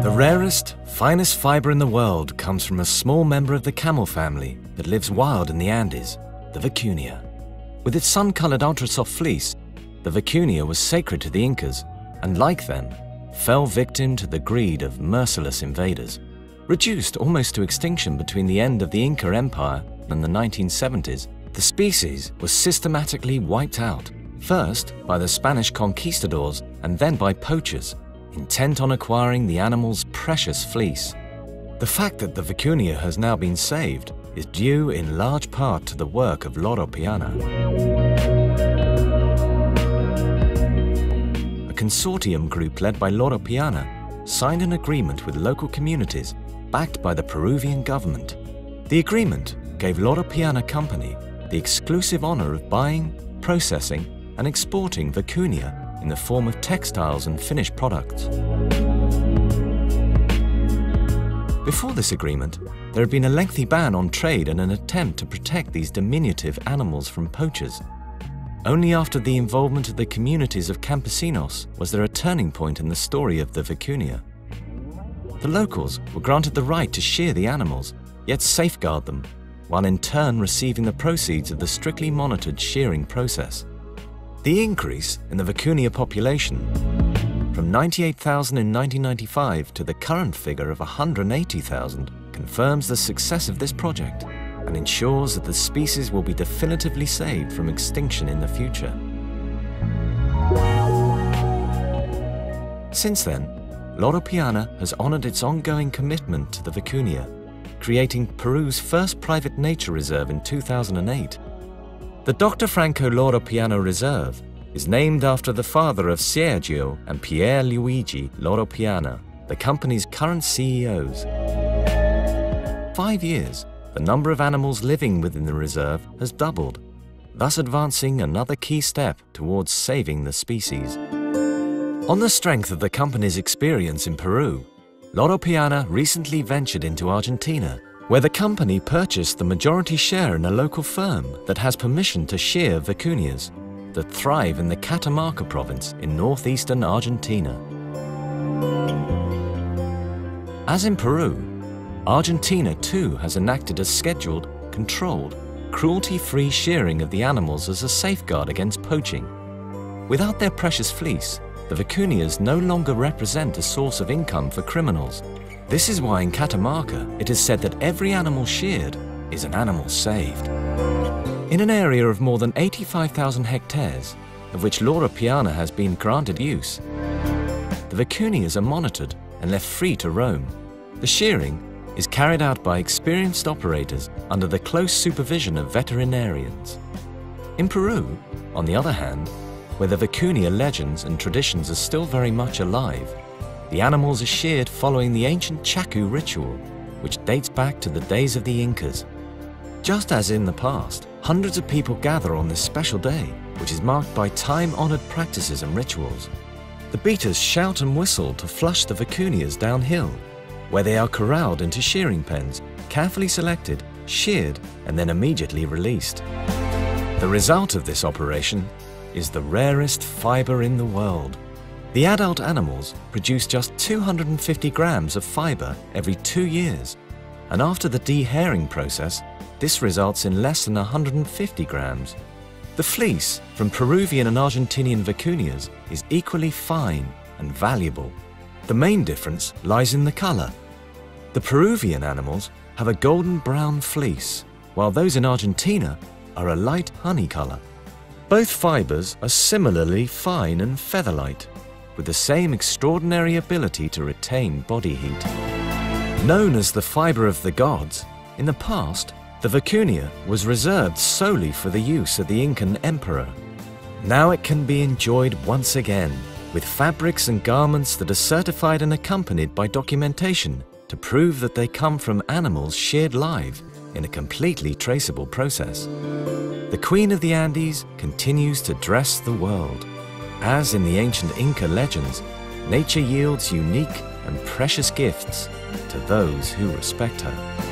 The rarest, finest fiber in the world comes from a small member of the camel family that lives wild in the Andes, the Vicuna. With its sun-colored ultra-soft fleece, the Vicuna was sacred to the Incas and, like them, fell victim to the greed of merciless invaders. Reduced almost to extinction between the end of the Inca Empire and the 1970s, the species was systematically wiped out, first by the Spanish conquistadors and then by poachers, intent on acquiring the animal's precious fleece. The fact that the Vicuna has now been saved is due in large part to the work of Loro piana. A consortium group led by Loro piana signed an agreement with local communities backed by the Peruvian government. The agreement gave Loro Piana Company the exclusive honor of buying, processing, and exporting Vicuna in the form of textiles and finished products. Before this agreement, there had been a lengthy ban on trade and an attempt to protect these diminutive animals from poachers. Only after the involvement of the communities of campesinos was there a turning point in the story of the Vicuna. The locals were granted the right to shear the animals, yet safeguard them, while in turn receiving the proceeds of the strictly monitored shearing process. The increase in the Vicuna population from 98,000 in 1995 to the current figure of 180,000 confirms the success of this project and ensures that the species will be definitively saved from extinction in the future. Since then, Loro piana has honored its ongoing commitment to the Vicuna, creating Peru's first private nature reserve in 2008. The Dr. Franco Loro Piana Reserve is named after the father of Sergio and Pier Luigi Loro Piana, the company's current CEOs. 5 years, the number of animals living within the reserve has doubled, thus advancing another key step towards saving the species. On the strength of the company's experience in Peru, Loro Piana recently ventured into Argentina, where the company purchased the majority share in a local firm that has permission to shear vicuñas that thrive in the Catamarca province in northeastern Argentina. As in Peru, Argentina too has enacted a scheduled, controlled, cruelty-free shearing of the animals as a safeguard against poaching. Without their precious fleece, the vicuñas no longer represent a source of income for criminals. This is why in Catamarca it is said that every animal sheared is an animal saved. In an area of more than 85,000 hectares, of which Loro piana has been granted use, the vicuñas are monitored and left free to roam. The shearing is carried out by experienced operators under the close supervision of veterinarians. In Peru, on the other hand, where the Vicuna legends and traditions are still very much alive, the animals are sheared following the ancient Chaku ritual, which dates back to the days of the Incas. Just as in the past, hundreds of people gather on this special day, which is marked by time-honored practices and rituals. The beaters shout and whistle to flush the vicuñas downhill, where they are corralled into shearing pens, carefully selected, sheared, and then immediately released. The result of this operation is the rarest fiber in the world. The adult animals produce just 250 grams of fiber every 2 years, and after the de-hairing process, this results in less than 150 grams. The fleece from Peruvian and Argentinian vicuñas is equally fine and valuable. The main difference lies in the color. The Peruvian animals have a golden brown fleece, while those in Argentina are a light honey color. Both fibers are similarly fine and feather-light, with the same extraordinary ability to retain body heat. Known as the fiber of the gods, in the past, the vicuña was reserved solely for the use of the Incan emperor. Now it can be enjoyed once again, with fabrics and garments that are certified and accompanied by documentation to prove that they come from animals sheared live in a completely traceable process. The Queen of the Andes continues to dress the world. As in the ancient Inca legends, nature yields unique and precious gifts to those who respect her.